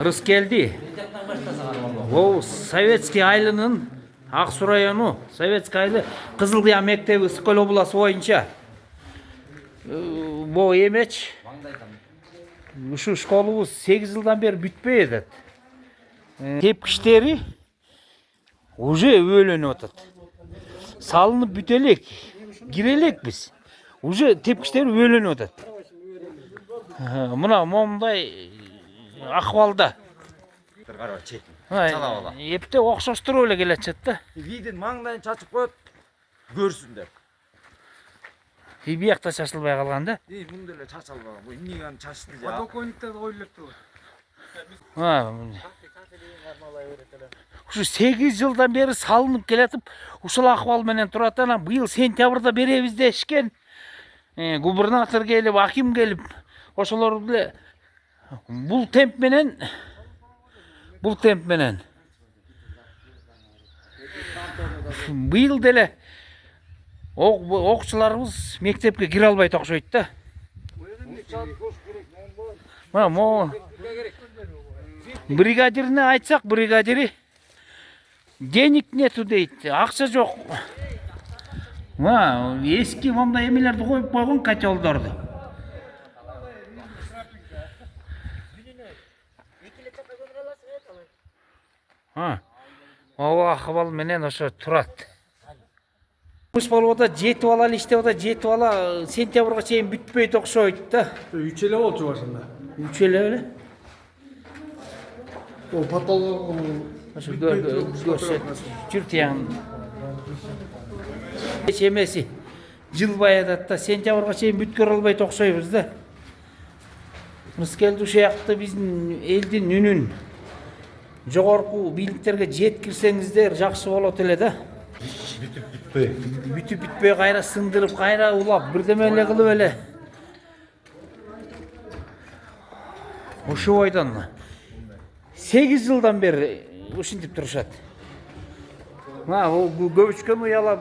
Ырыс келди. Ол Советский айлынын Аксу району Советский айлы Кызылкыя мектеби Ысык-Көл областы боюнча. Бу эмеч ушу школубуз 8 жылдан бери бүтпөй атат. Тепкичтери уже өбөлөнүп атат. Салынып бүтө элек, кире элек биз. Уже тепкичтери өбөлөнүп атат. Мына момундай акыбалда. Епте окшоштуруп эле келатчат да. Видин маңдайын чачып коет, көрсүндөр. Биякта чачылбай калган да. Мындай эле чачылбаган. Бу эмнеге чачты же? Подоконниктер ойлоп тур. Ушу 8 жылдан бери салынып келатып, ушул акыбал менен турат. Анан быйыл сентябрда беребиз дешкен. Губернатор келип, аким келип, ошолор деле бул темп менен быйыл деле окуучуларыбыз мектепке кире албайт окшойт да. Бригадирине айтсак, бригадири денег нету дейт, акча жок. Эски мондай эмелерди коюп койгон котелдорду. Акыбал менен ошо турат. Кыш болуп атат, жетип алалы, иштеп атат, жетип ала сентябрга чейин бүтпөйт окшойт да. 3 эле болчу башында. 3 эле беле. О, потолок Ошо көрсөт. Жүртиян. Эмеси жылбай атат да, сентябрга чейин бүткөрө албайт окшойбуз да. Мыскелди ушуякты биздин элдин үнүн жогорку бийликтерге жеткирсеңиздер жакшы болот эле да. Бүтүп бүтпөй кайра сындырып, кайра улап, бирдеме эле кылып эле. Ушул бойдон 8 жылдан бери ушинтип турушат. Көбүчкөн уялап